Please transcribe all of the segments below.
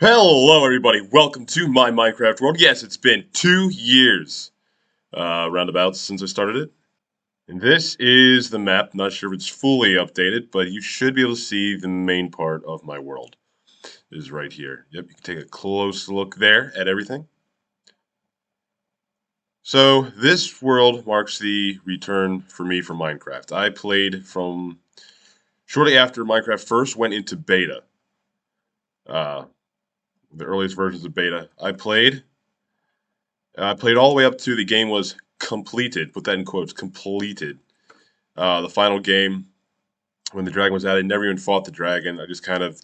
Hello, everybody. Welcome to my Minecraft world. Yes, it's been 2 years, roundabouts, since I started it. And this is the map. Not sure if it's fully updated, but you should be able to see the main part of my world is right here. Yep, you can take a close look there at everything. So this world marks the return for me from Minecraft. I played from shortly after Minecraft first went into beta. Uh, the earliest versions of beta. I played all the way up to the game was completed. Put that in quotes. Completed. The final game when the dragon was added. Never even fought the dragon. I just kind of,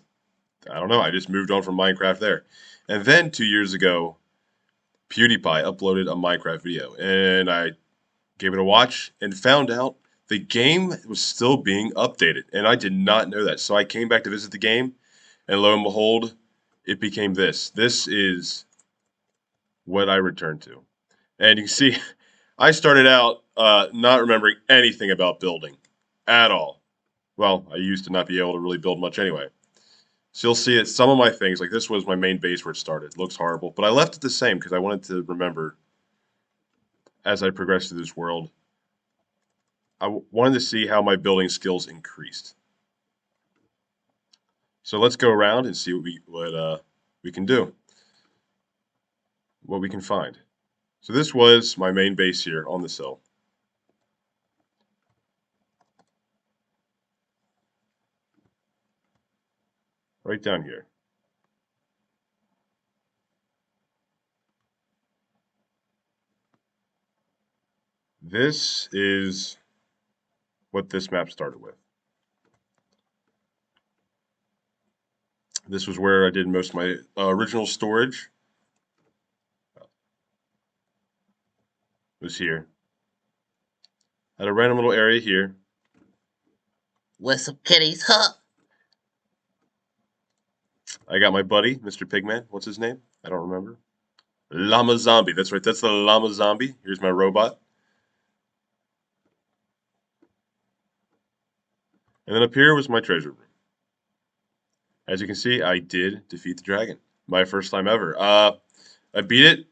I don't know. I just moved on from Minecraft there. And then 2 years ago, PewDiePie uploaded a Minecraft video, and I gave it a watch and found out the game was still being updated, and I did not know that. So I came back to visit the game, and lo and behold, it became this. This is what I returned to. And you can see, I started out not remembering anything about building at all. Well, I used to not be able to really build much anyway. So you'll see that some of my things, like this was my main base where it started. It looks horrible, but I left it the same because I wanted to remember as I progressed through this world. Wanted to see how my building skills increased. So let's go around and see what we can do, what we can find. So this was my main base here on this hill. Right down here. This is what this map started with. This was where I did most of my original storage. Was here. Had a random little area here. With some kitties, huh? I got my buddy, Mr. Pigman. What's his name? I don't remember. Llama Zombie. That's right. That's the Llama Zombie. Here's my robot. And then up here was my treasure room. As you can see, I did defeat the dragon. My first time ever. I beat it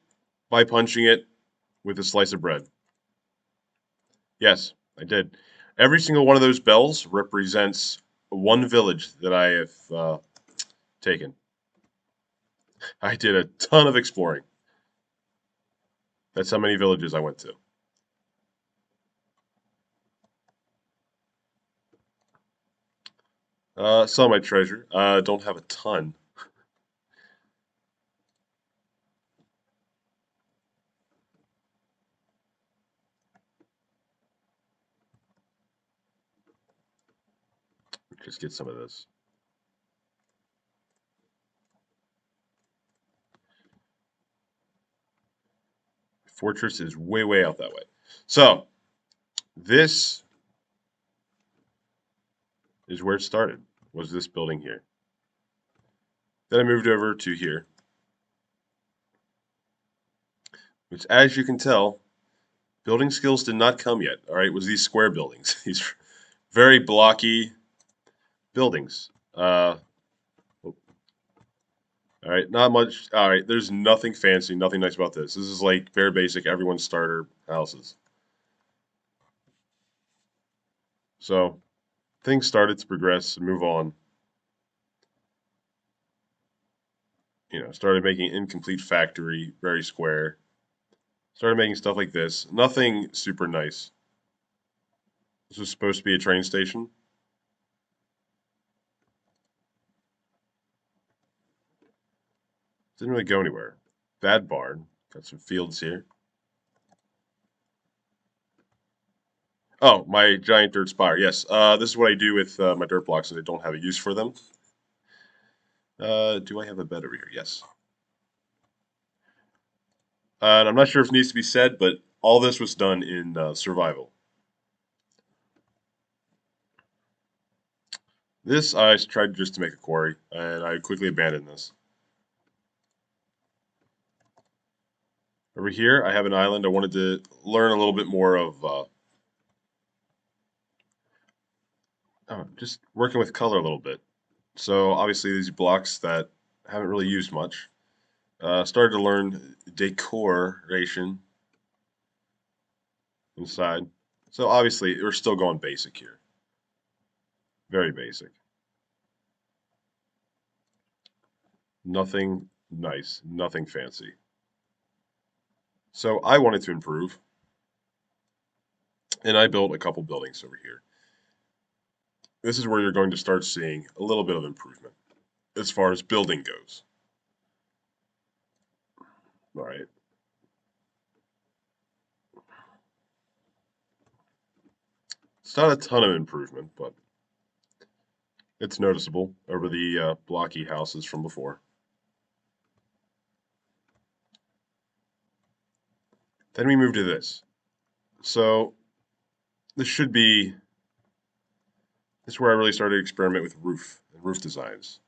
by punching it with a slice of bread. Yes, I did. Every single one of those bells represents one village that I have taken. I did a ton of exploring. That's how many villages I went to. Some of my treasure. Don't have a ton. Just get some of this. Fortress is way, way out that way. So, this is where it started, was this building here. Then I moved over to here, which as you can tell, building skills did not come yet. All right, it was these square buildings, these very blocky buildings. All right, not much. All right, there's nothing fancy, nothing nice about this. This is like very basic, everyone's starter houses. So things started to progress and move on. Started making incomplete factory, very square. Started making stuff like this. Nothing super nice. This was supposed to be a train station. Didn't really go anywhere. Bad barn. Got some fields here. Oh, my giant dirt spire. Yes. This is what I do with my dirt blocks, and I don't have a use for them. Do I have a bed over here? Yes. And I'm not sure if it needs to be said, but all this was done in survival. This I tried just to make a quarry, and I quickly abandoned this. Over here, I have an island. I wanted to learn a little bit more of just working with color a little bit. So obviously these blocks that haven't really used much. Started to learn decoration inside. So obviously, we're still going basic here. Very basic. Nothing nice, nothing fancy. So I wanted to improve, and I built a couple buildings over here. This is where you're going to start seeing a little bit of improvement as far as building goes. All right. It's not a ton of improvement, but it's noticeable over the blocky houses from before. Then we move to this. So this should be this is where I really started to experiment with roof and roof designs.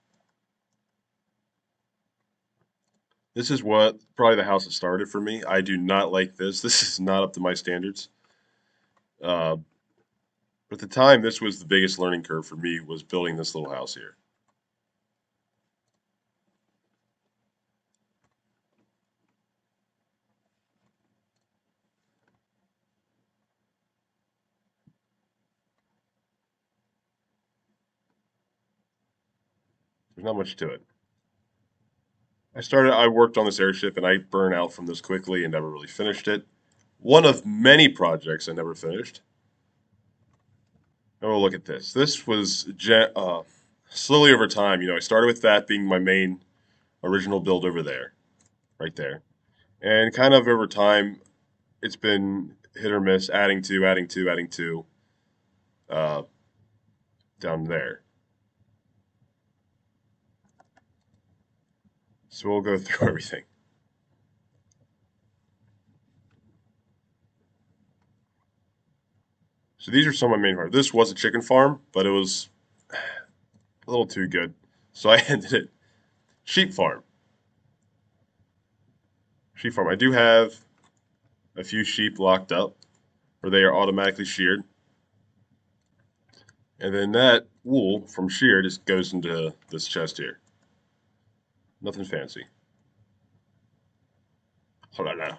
This is what probably the house that started for me. I do not like this. This is not up to my standards. Uh, but at the time, this was the biggest learning curve for me was building this little house here. There's not much to it. I worked on this airship and I burned out from this quickly and never really finished it. One of many projects I never finished. Oh, look at this. This was slowly over time. I started with that being my main original build over there, right there. And kind of over time, it's been hit or miss, adding to, uh, down there. So we'll go through everything. So these are some of my main farms. This was a chicken farm, but it was a little too good. So I ended it sheep farm. Sheep farm. I do have a few sheep locked up where they are automatically sheared. And then that wool from shear just goes into this chest here. Nothing fancy. Hold on now.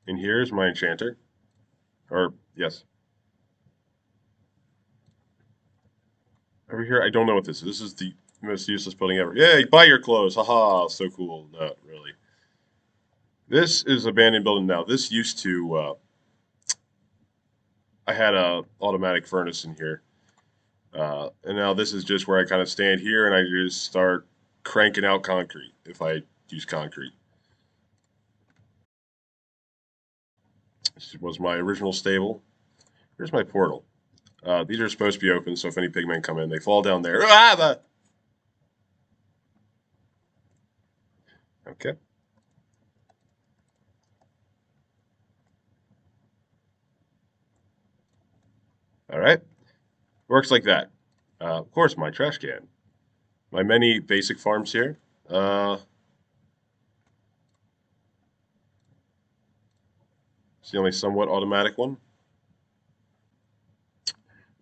And here's my enchanter. Or, yes. Over here, I don't know what this is. This is the most useless building ever. Yay, buy your clothes. Haha, so cool. Not really. This is abandoned building now. This used to, I had a automatic furnace in here. And now this is just where I kind of stand here and I just start cranking out concrete if I use concrete. This was my original stable. Here's my portal. These are supposed to be open, so if any pigmen come in, they fall down there. Okay. All right. Works like that. Of course, my trash can. My many basic farms here. It's the only somewhat automatic one.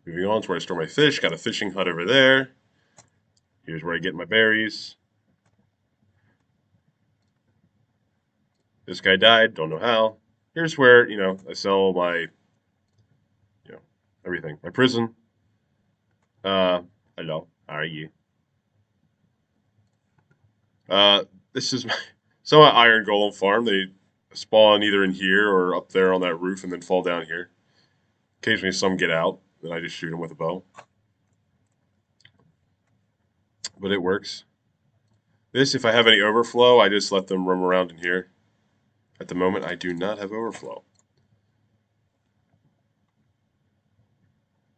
Moving on to where I store my fish. Got a fishing hut over there. Here's where I get my berries. This guy died. Don't know how. Here's where, I sell my, everything. My prison. Hello. How are you? This is my somewhat iron golem farm. They spawn either in here or up there on that roof and then fall down here. Occasionally some get out, then I just shoot them with a bow. But it works. This, if I have any overflow, I just let them roam around in here. At the moment, I do not have overflow.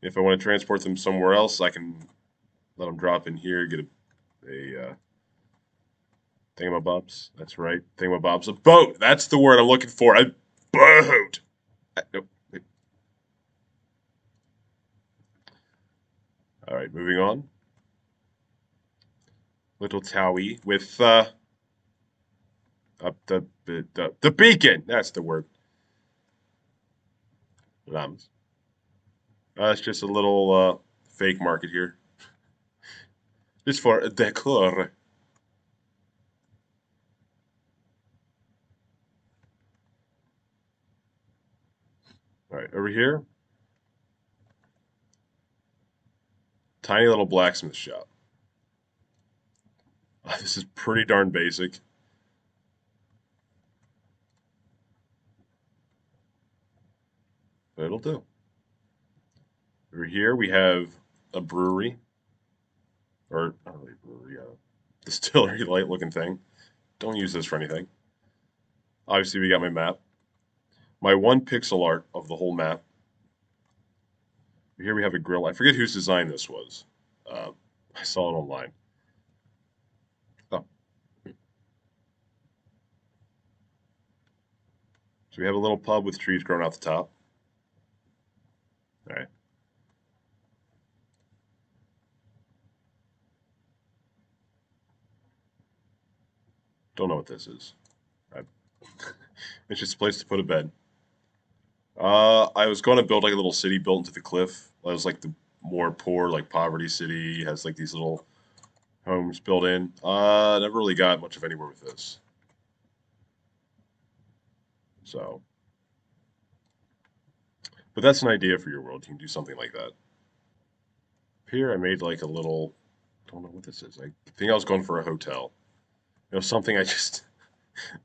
If I want to transport them somewhere else, I can let them drop in here, get a thingamabobs. That's right, thingamabobs. A boat. That's the word I'm looking for. A boat. Nope. All right, moving on. Little Towie with the beacon. That's the word. Lambs. It's just a little fake market here. Just for decor. All right, over here, tiny little blacksmith shop. This is pretty darn basic, but it'll do. Over here, we have a brewery, or not really a brewery, distillery light looking thing. Don't use this for anything. Obviously, we got my map. My one pixel art of the whole map. Here we have a grill. I forget whose design this was. Uh, I saw it online. Oh, so we have a little pub with trees growing out the top. All right. Don't know what this is. I, it's just a place to put a bed. I was going to build like a little city built into the cliff. That was like the more poor, like poverty city. Has like these little homes built in. Never really got much of anywhere with this. So, but that's an idea for your world. You can do something like that. Here, I made like a little. Don't know what this is. I think I was going for a hotel. It was something I just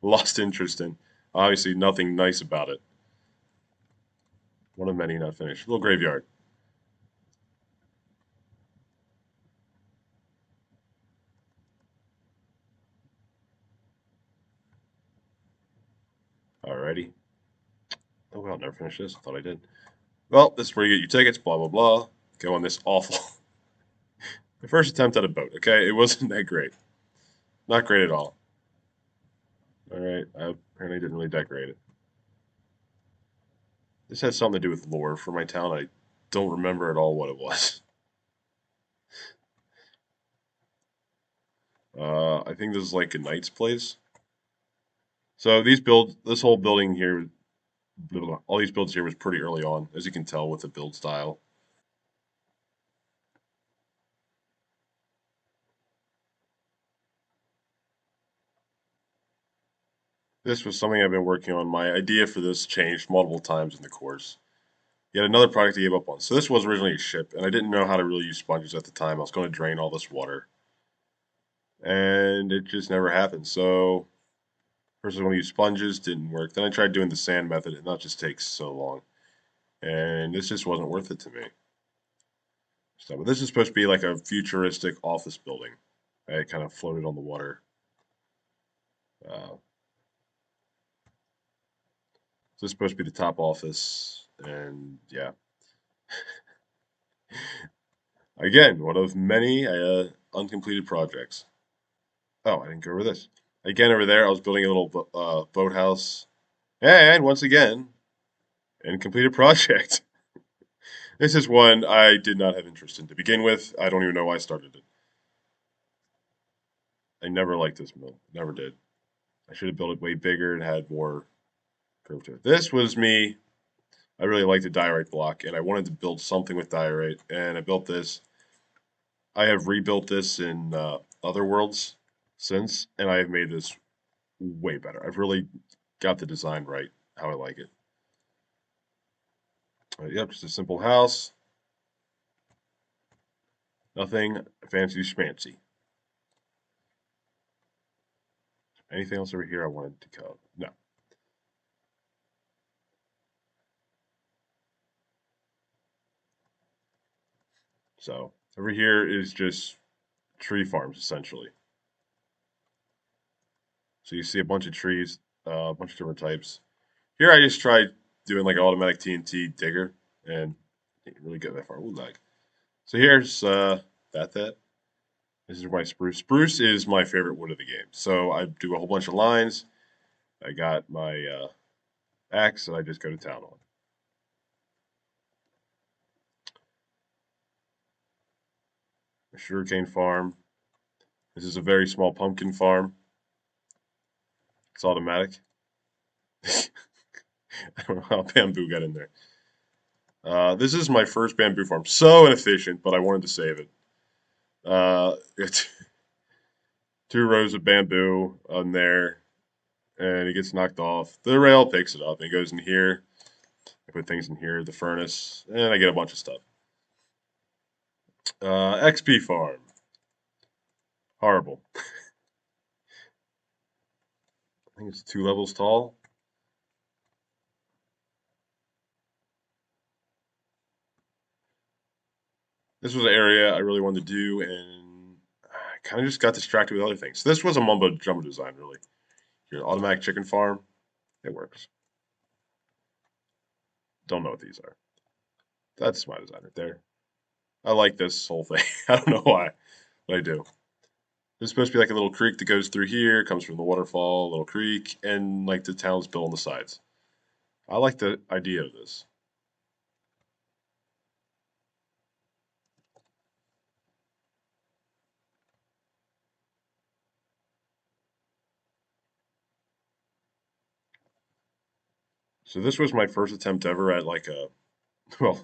lost interest in. Obviously, nothing nice about it. One of many not finished. Little graveyard. Alrighty. Oh well, never finished this. I thought I did. Well, this is where you get your tickets. Blah blah blah. Go on this awful. My first attempt at a boat. Okay, it wasn't that great. Not great at all. All right, I apparently didn't really decorate it. This has something to do with lore for my town. I don't remember at all what it was. I think this is like a knight's place. So this whole building here, blah, blah, blah, all these builds here was pretty early on, as you can tell with the build style. This was something I've been working on. My idea for this changed multiple times in the course. Yet another project I gave up on. So this was originally a ship, and I didn't know how to really use sponges at the time. I was going to drain all this water, and it just never happened. So first I was going to use sponges, didn't work. Then I tried doing the sand method, and that just takes so long. And this just wasn't worth it to me. So, but this is supposed to be like a futuristic office building. It kind of floated on the water. Uh, so this is supposed to be the top office, and yeah, again, one of many uncompleted projects. Oh, I didn't go over this. Again, over there, I was building a little boathouse, and once again, incompleted project. This is one I did not have interest in to begin with. I don't even know why I started it. I never liked this mill. Never did. I should have built it way bigger and had more curve to it. This was me. I really liked the diorite block, and I wanted to build something with diorite, and I built this. I have rebuilt this in other worlds since, and I have made this way better. I've really got the design right, how I like it. Yep, just a simple house. Nothing fancy schmancy. Anything else over here I wanted to cover? No. So over here is just tree farms essentially. So you see a bunch of trees, a bunch of different types. Here I just tried doing like an automatic TNT digger and didn't really get that far. Ooh, lag. So here's that. This is my spruce. Spruce is my favorite wood of the game. So I do a whole bunch of lines. I got my axe and I just go to town on. A sugarcane farm. This is a very small pumpkin farm. It's automatic. I don't know how bamboo got in there. This is my first bamboo farm. So inefficient, but I wanted to save it. It's two rows of bamboo on there, and it gets knocked off. The rail picks it up and it goes in here. I put things in here, the furnace, and I get a bunch of stuff. XP farm. Horrible. I think it's 2 levels tall. This was an area I really wanted to do, and I kind of just got distracted with other things. This was a mumbo jumbo design, really. Your automatic chicken farm, it works. Don't know what these are. That's my design right there. I like this whole thing. I don't know why, but I do. There's supposed to be like a little creek that goes through here, comes from the waterfall, little creek, and like the town's built on the sides. I like the idea of this. So this was my first attempt ever at like a, well,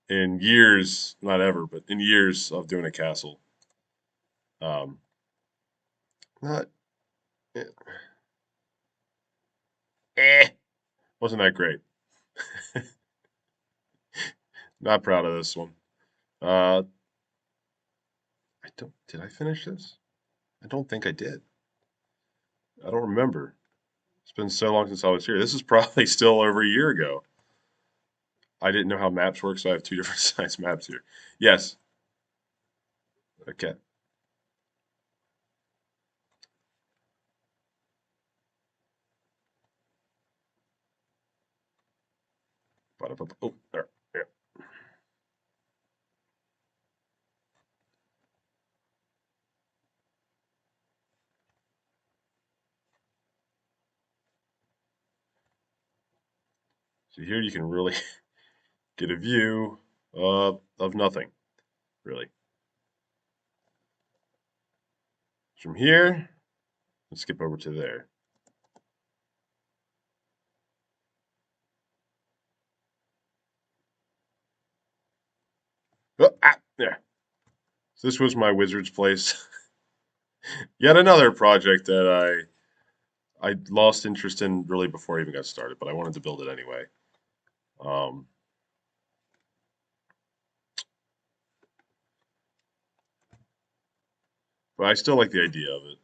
in years, not ever, but in years of doing a castle. Um, not, eh, eh, wasn't that great. Not proud of this one. Uh, did I finish this? I don't think I did. I don't remember. It's been so long since I was here. This is probably still over a year ago. I didn't know how maps work, so I have two different size maps here. Yes. Okay. Oh, there. Yeah. So here you can really get a view of nothing, really. From here, let's skip over to there. Oh, there. So this was my wizard's place. Yet another project that I lost interest in really before I even got started, but I wanted to build it anyway. Um, but I still like the idea of it.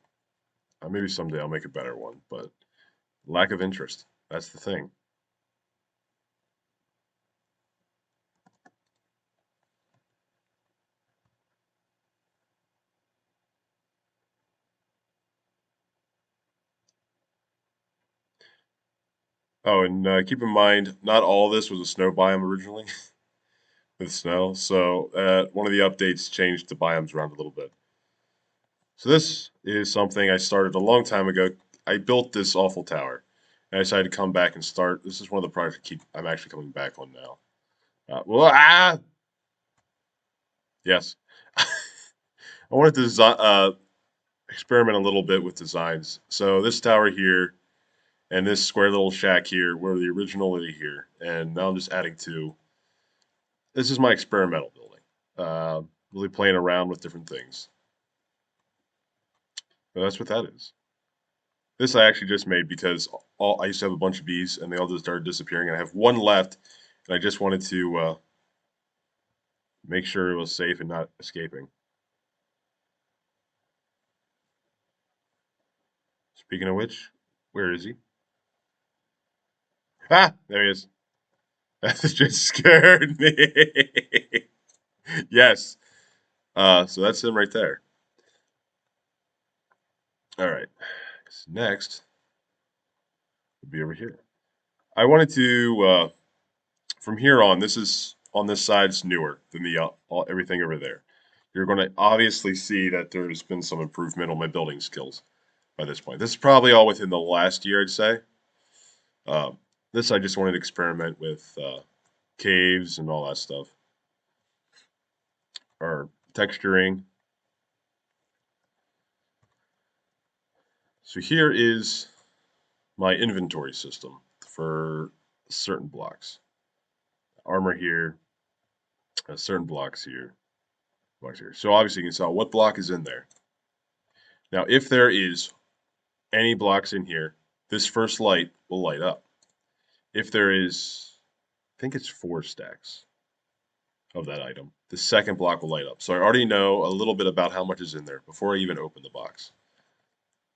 Maybe someday I'll make a better one, but lack of interest. That's the thing. Oh, and keep in mind, not all this was a snow biome originally with snow. So one of the updates changed the biomes around a little bit. So this is something I started a long time ago. I built this awful tower, and I decided to come back and start. This is one of the projects I'm actually coming back on now. Yes. I wanted to experiment a little bit with designs. So this tower here and this square little shack here were the originally here, and now I'm just adding two. This is my experimental building. Really playing around with different things. But that's what that is. This I actually just made because I used to have a bunch of bees and they all just started disappearing, and I have one left, and I just wanted to make sure it was safe and not escaping. Speaking of which, where is he? Ah, there he is. That just scared me. Yes. So that's him right there. All right. Next would be over here. I wanted to from here on. This is on this side's newer than the everything over there. You're going to obviously see that there's been some improvement on my building skills by this point. This is probably all within the last year, I'd say. Uh, this I just wanted to experiment with caves and all that stuff, or texturing. So here is my inventory system for certain blocks. Armor here, certain blocks here. blocks here. So obviously you can tell what block is in there. Now, if there is any blocks in here, this first light will light up. If there is, I think it's 4 stacks of that item, the second block will light up. So I already know a little bit about how much is in there before I even open the box.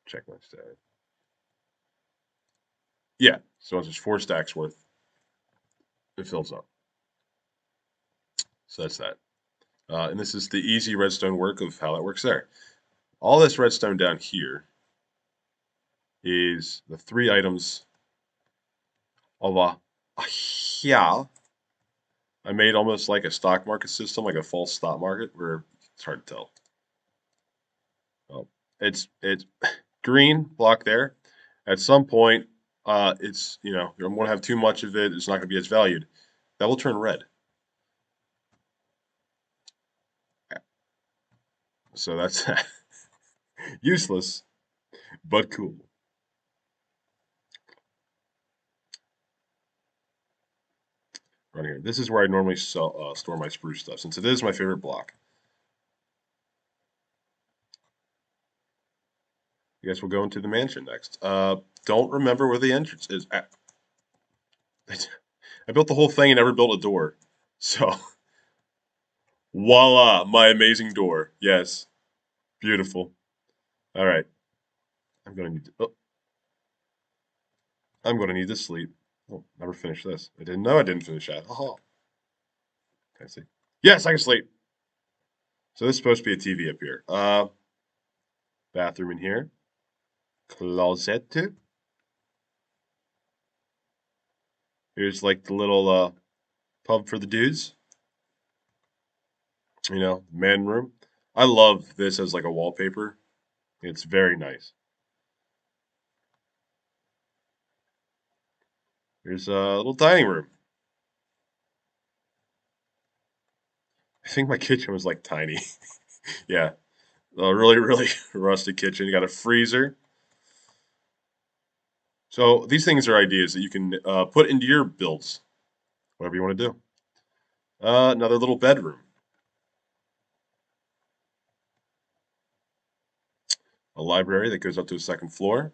Check my stack. Yeah, so once there's 4 stacks worth, it fills up. So that's that. And this is the easy redstone work of how that works there. All this redstone down here is the 3 items of a yeah. I made almost like a stock market system, like a false stock market, where it's hard to tell. Well, it's green block there. At some point, it's I'm going to have too much of it. It's not going to be as valued. That will turn red. So that's useless, but cool. Right here. This is where I normally store my spruce stuff, since it is my favorite block. I guess we'll go into the mansion next. Don't remember where the entrance is. I built the whole thing and never built a door. So, voila, my amazing door. Yes, beautiful. All right, I'm gonna need to, oh, I'm gonna need to sleep. Oh, never finished this. I didn't know I didn't finish that. Oh, can I see? Yes, I can sleep. So this is supposed to be a TV up here. Bathroom in here. Closet. Here's like the little pub for the dudes. Man room. I love this as like a wallpaper. It's very nice. Here's a little dining room. I think my kitchen was like tiny. Yeah, a really, really rustic kitchen. You got a freezer. So these things are ideas that you can put into your builds, whatever you want to do. Another little bedroom. A library that goes up to the second floor.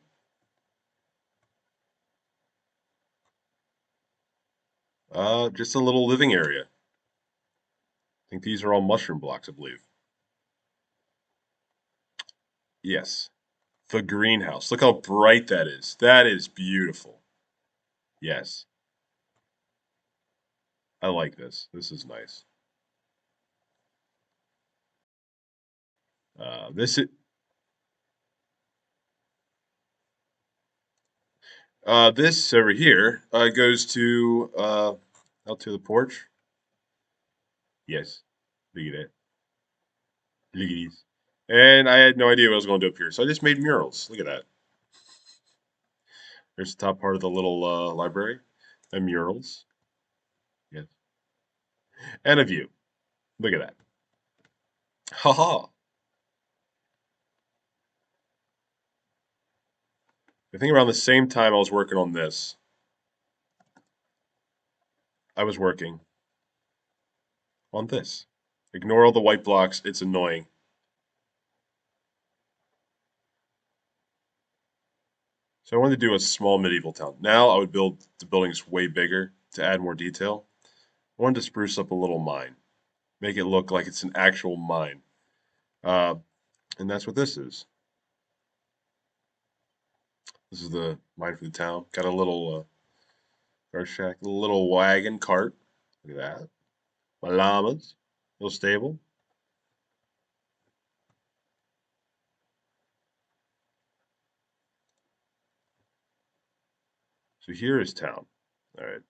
Just a little living area. I think these are all mushroom blocks, I believe. Yes. The greenhouse. Look how bright that is. That is beautiful. Yes. I like this. This is nice. This is this over here goes to out to the porch. Yes. Look at that. Look at these. And I had no idea what I was going to do up here, so I just made murals. Look at that. There's the top part of the little library, and murals. Yes. And a view. Look at that. Ha ha. I think around the same time I was working on this, I was working on this. Ignore all the white blocks. It's annoying. So I wanted to do a small medieval town. Now I would build the buildings way bigger to add more detail. I wanted to spruce up a little mine, make it look like it's an actual mine. Uh, and that's what this is. This is the mine for the town. Got a little guard shack, a little wagon cart. Look at that. My llamas, little stable. So here is town. All right.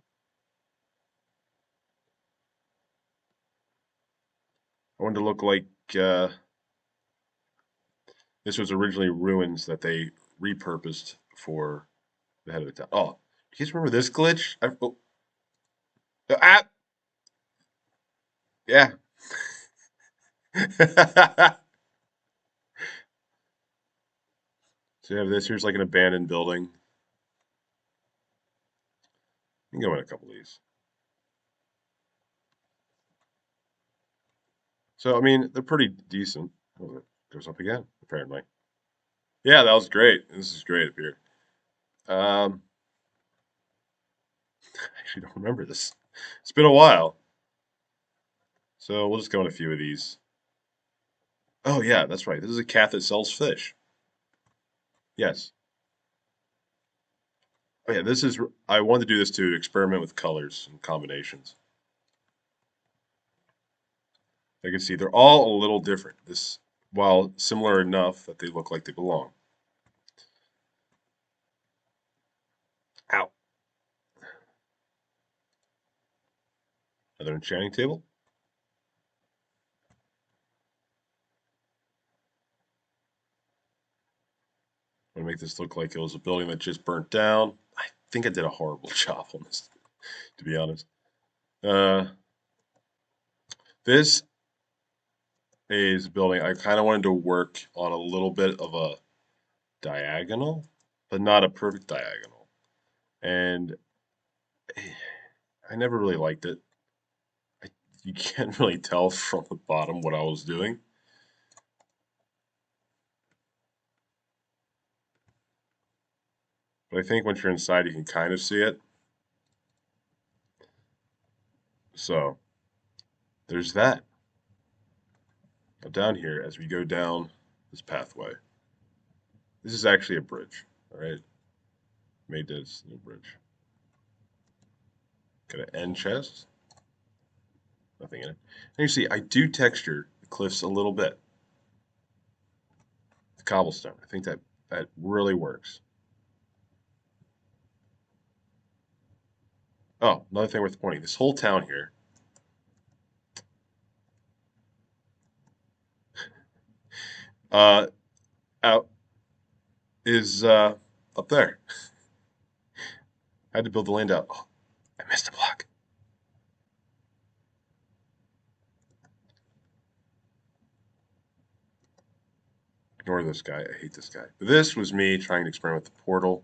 I wanted to look like this was originally ruins that they repurposed for the head of the town. Oh, do you guys remember this glitch? Ah, yeah. So you have this. Here's like an abandoned building. You can go in a couple of these. So, I mean, they're pretty decent. Oh, it goes up again, apparently. Yeah, that was great. This is great up here. Um, I actually don't remember this. It's been a while. So we'll just go in a few of these. Oh, yeah, that's right. This is a cat that sells fish. Yes. Oh, yeah, this is. I wanted to do this too, to experiment with colors and combinations. I can see they're all a little different. This, while similar enough that they look like they belong. Ow. Another enchanting table. I'm gonna make this look like it was a building that just burnt down. I think I did a horrible job on this, to be honest. Uh, this is a building I kind of wanted to work on a little bit of a diagonal, but not a perfect diagonal. And I never really liked it. I, you can't really tell from the bottom what I was doing. But I think once you're inside, you can kind of see it. So there's that. Now down here, as we go down this pathway, this is actually a bridge. All right, made this new bridge. Got an end chest, nothing in it. And you see, I do texture the cliffs a little bit. The cobblestone, I think that really works. Oh, another thing worth pointing: this whole town here, uh, out is up there. I had to build the land out. Oh, I missed a block. Ignore this guy. I hate this guy. But this was me trying to experiment with the portal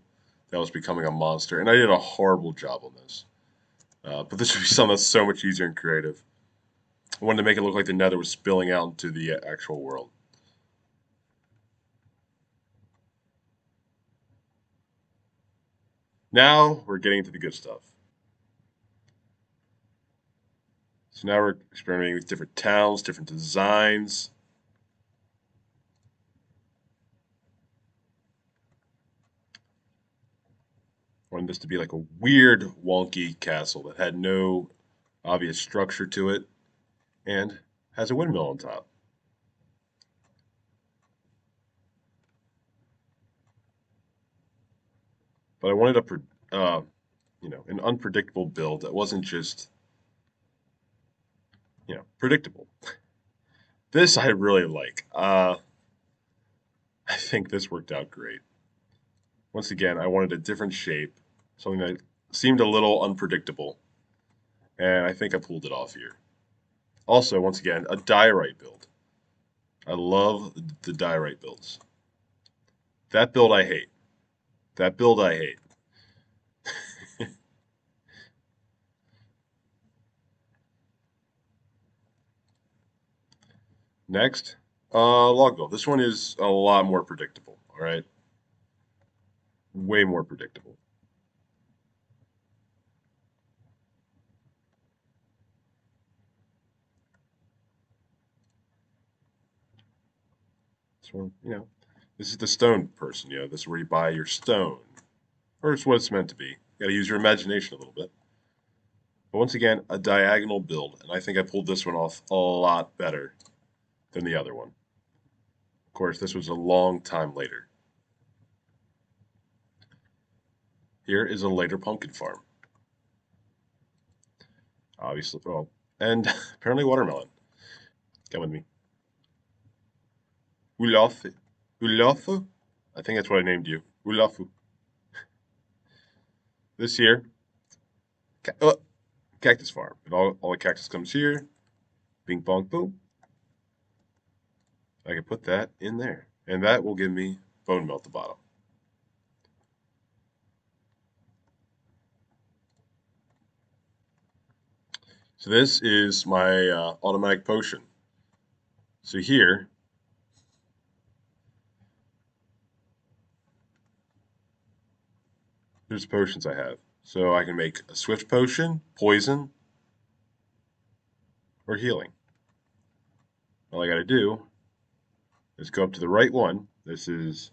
that was becoming a monster, and I did a horrible job on this. But this would be something that's so much easier and creative. I wanted to make it look like the nether was spilling out into the actual world. Now we're getting into the good stuff. So now we're experimenting with different towns, different designs. I wanted this to be like a weird, wonky castle that had no obvious structure to it and has a windmill on top. But I wanted an unpredictable build that wasn't just, predictable. This I really like. I think this worked out great. Once again, I wanted a different shape, something that seemed a little unpredictable, and I think I pulled it off here. Also, once again, a diorite build. I love the diorite builds. That build I hate. That build I hate. Next, log build. This one is a lot more predictable. All right, way more predictable. This one, this is the stone person. This is where you buy your stone, or it's what it's meant to be. You got to use your imagination a little bit. But once again, a diagonal build, and I think I pulled this one off a lot better than the other one. Of course, this was a long time later. Here is a later pumpkin farm. Obviously, well, and apparently watermelon. Come with me. Ulafu. Ulafu? I think that's what I named you. Ulafu. This here, cactus farm. And all the cactus comes here. Bing bong boom. I can put that in there. And that will give me bone melt at the bottom. So this is my automatic potion. So here, there's potions I have. So I can make a swift potion, poison, or healing. All I got to do is go up to the right one. This is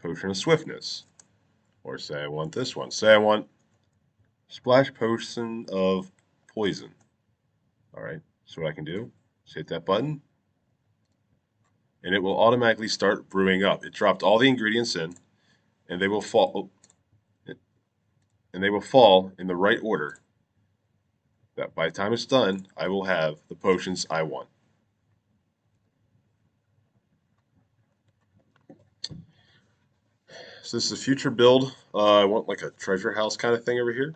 potion of swiftness. Or say I want this one. Say I want splash potion of poison. All right. So what I can do is hit that button, and it will automatically start brewing up. It dropped all the ingredients in, and they will fall. And they will fall in the right order. That by the time it's done, I will have the potions I want. So this is a future build. I want like a treasure house kind of thing over here.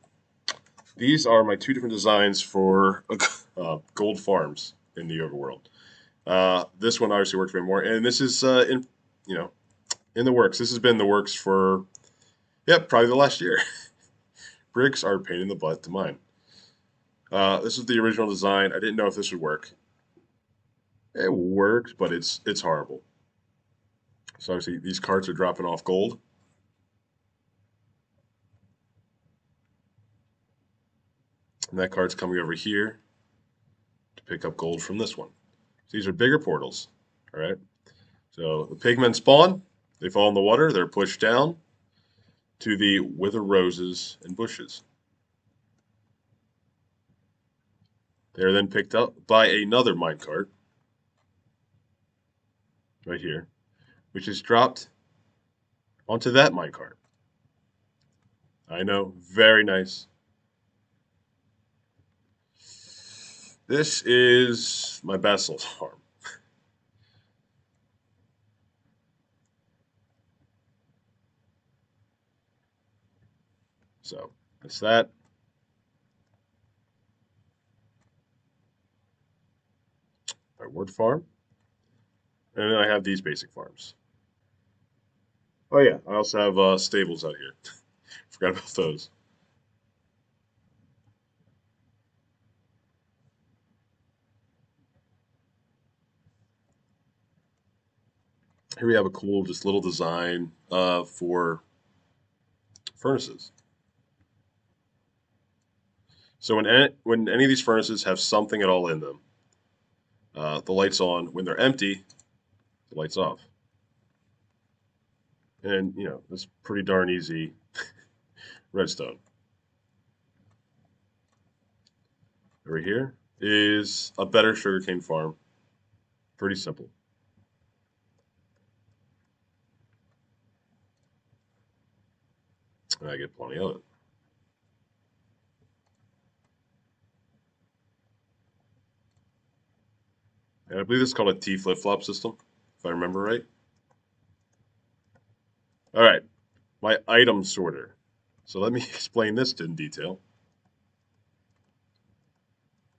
These are my two different designs for gold farms in the overworld. This one obviously worked for me more, and this is in the works. This has been in the works for probably the last year. Bricks are a pain in the butt to mine. This is the original design. I didn't know if this would work. It works, but it's horrible. So obviously these carts are dropping off gold. And that cart's coming over here to pick up gold from this one. So these are bigger portals. All right. So the pigmen spawn, they fall in the water, they're pushed down to the wither roses and bushes. They are then picked up by another minecart right here, which is dropped onto that minecart. I know, very nice. This is my basalt farm. So that's that. My wood farm. And then I have these basic farms. Oh yeah, I also have stables out here. Forgot about those. Here we have a cool, just little design for furnaces. So when any of these furnaces have something at all in them, the light's on. When they're empty, the light's off. And it's pretty darn easy redstone. Over here is a better sugarcane farm. Pretty simple. And I get plenty of it. And I believe this is called a T flip-flop system, if I remember right. All right, my item sorter. So let me explain this in detail.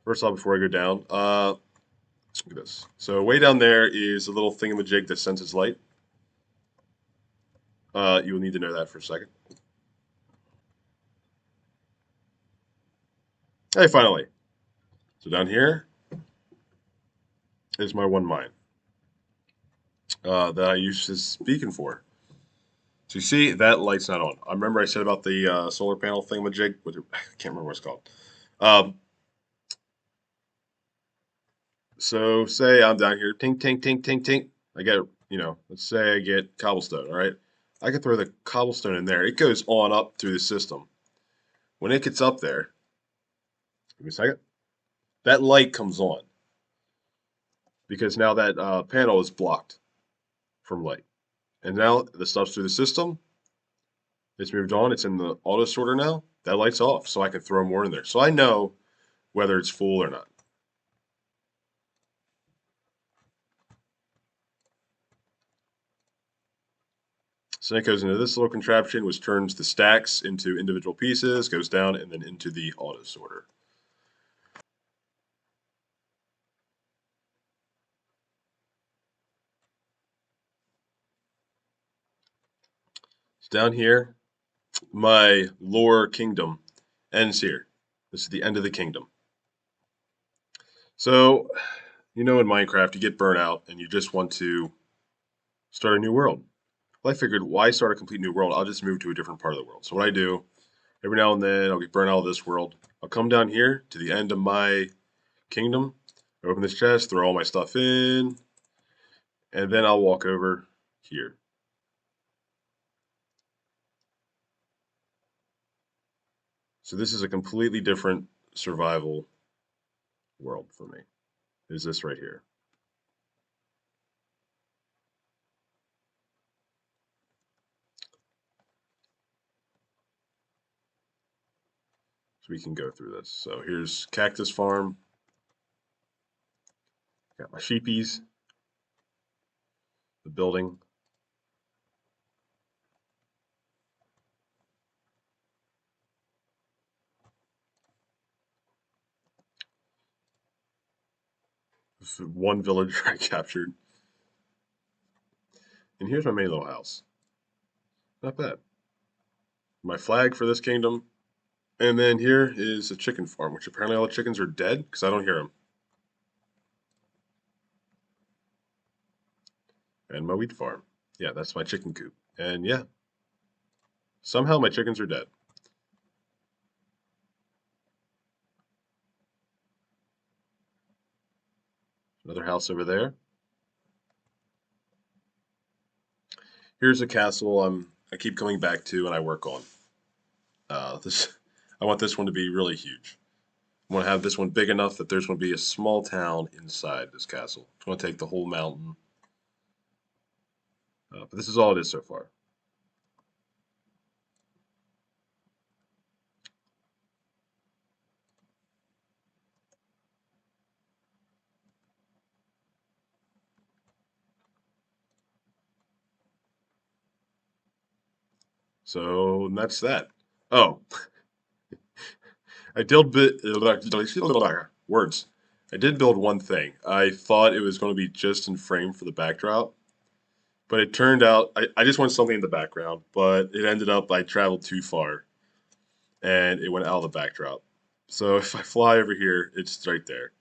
First off, before I go down, look at this. So way down there is a little thingamajig that senses light. You will need to know that for a second. Hey, finally. So down here is my one mine that I use this beacon for. So you see, that light's not on. I remember I said about the solar panel thingamajig. I can't remember what it's called. Um, so say I'm down here, tink, tink, tink, tink, tink. I get, let's say I get cobblestone, all right? I can throw the cobblestone in there. It goes on up through the system. When it gets up there, give me a second, that light comes on because now that panel is blocked from light. And now the stuff's through the system. It's moved on. It's in the auto sorter now. That light's off, so I can throw more in there. So I know whether it's full or not. So it goes into this little contraption, which turns the stacks into individual pieces, goes down, and then into the auto sorter. So down here, my lore kingdom ends here. This is the end of the kingdom. So You know, in Minecraft, you get burnt out and you just want to start a new world. Well, I figured, why start a complete new world? I'll just move to a different part of the world. So what I do, every now and then, I'll get burnt out of this world. I'll come down here to the end of my kingdom, open this chest, throw all my stuff in, and then I'll walk over here. So this is a completely different survival world for me. Is this right here? So we can go through this. So here's Cactus Farm. Got my sheepies, the building. This is one village I captured. And here's my main little house. Not bad. My flag for this kingdom. And then here is a chicken farm, which apparently all the chickens are dead because I don't hear them. And my wheat farm. Yeah, that's my chicken coop. And yeah, somehow my chickens are dead. Another house over there. Here's a castle I keep coming back to and I work on. This I want this one to be really huge. I want to have this one big enough that there's going to be a small town inside this castle. It's going to take the whole mountain. But this is all it is so far. So that's that. Oh, I did bit words. I did build one thing. I thought it was going to be just in frame for the backdrop, but it turned out I just wanted something in the background, but it ended up I traveled too far and it went out of the backdrop. So if I fly over here, it's right there.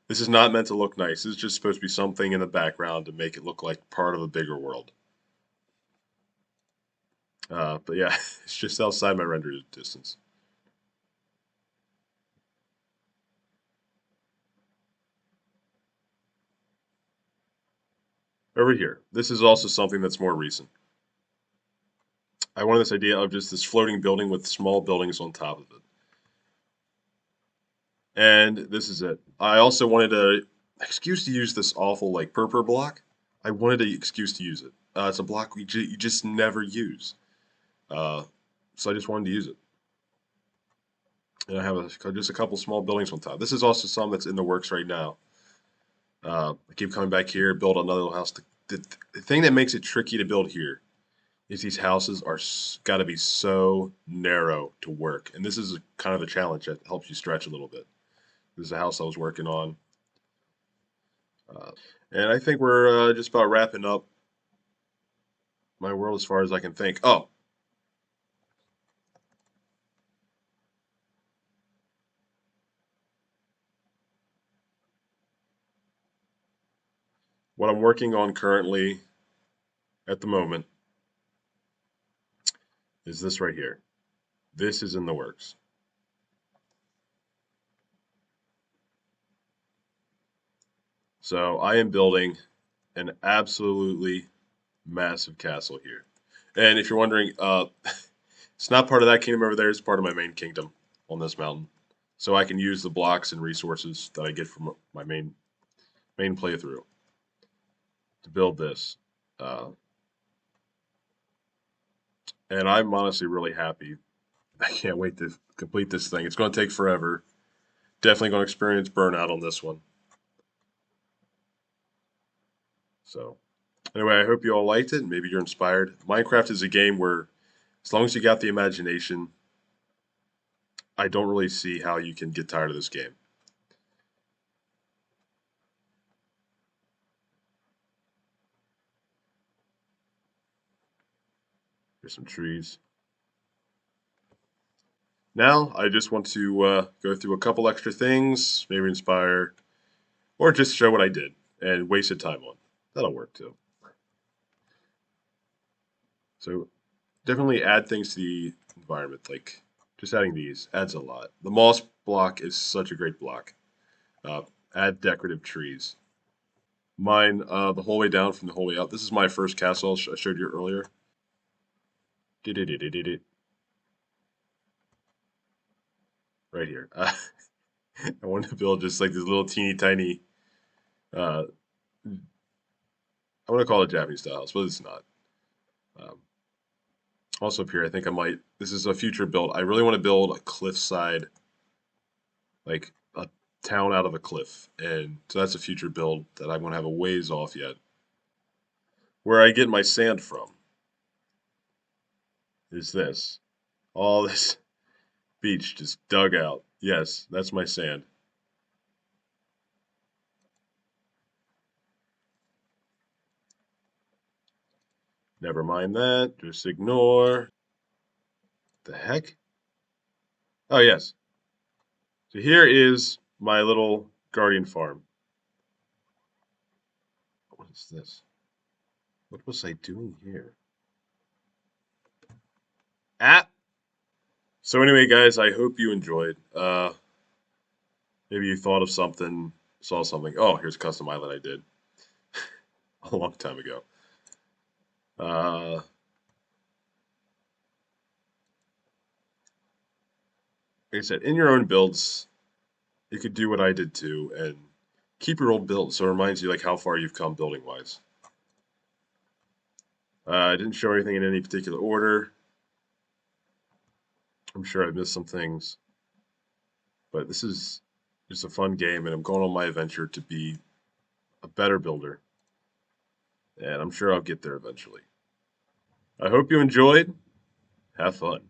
This is not meant to look nice. This is just supposed to be something in the background to make it look like part of a bigger world. But yeah, it's just outside my rendered distance. Over here, this is also something that's more recent. I wanted this idea of just this floating building with small buildings on top of it. And this is it. I also wanted an excuse to use this awful like purple block. I wanted an excuse to use it. It's a block you just never use. Uh, so I just wanted to use it. And I have just a couple small buildings on top. This is also some that's in the works right now. I keep coming back here, build another little house. The thing that makes it tricky to build here is these houses are got to be so narrow to work, and this is kind of a challenge that helps you stretch a little bit. This is a house I was working on, and I think we're just about wrapping up my world as far as I can think. Oh, what I'm working on currently at the moment is this right here. This is in the works. So I am building an absolutely massive castle here. And if you're wondering, it's not part of that kingdom over there. It's part of my main kingdom on this mountain. So I can use the blocks and resources that I get from my main playthrough to build this. Uh, and I'm honestly really happy. I can't wait to complete this thing. It's going to take forever. Definitely going to experience burnout on this one. So anyway, I hope you all liked it. Maybe you're inspired. Minecraft is a game where, as long as you got the imagination, I don't really see how you can get tired of this game. Here's some trees. Now, I just want to go through a couple extra things, maybe inspire or just show what I did and wasted time on. That'll work too. So definitely add things to the environment, like just adding these adds a lot. The moss block is such a great block. Uh, Add decorative trees. Mine, the whole way down from the whole way up. This is my first castle I showed you earlier. Right here. I wanted to build just like this little teeny tiny. Uh, I want to call it Japanese style house, but it's not. Um, Also up here, I think I might. This is a future build. I really want to build a cliffside, like a town out of a cliff, and so that's a future build that I'm gonna have a ways off yet. Where I get my sand from is this. All this beach just dug out. Yes, that's my sand. Never mind that. Just ignore. The heck? Oh, yes. So here is my little guardian farm. What is this? What was I doing here? Ah! So anyway, guys, I hope you enjoyed. Maybe you thought of something, saw something. Oh, here's a custom island I did a long time ago. Uh, like I said, in your own builds, you could do what I did too, and keep your old build so it reminds you like how far you've come building wise. I didn't show anything in any particular order. I'm sure I missed some things, but this is just a fun game, and I'm going on my adventure to be a better builder, and I'm sure I'll get there eventually. I hope you enjoyed. Have fun.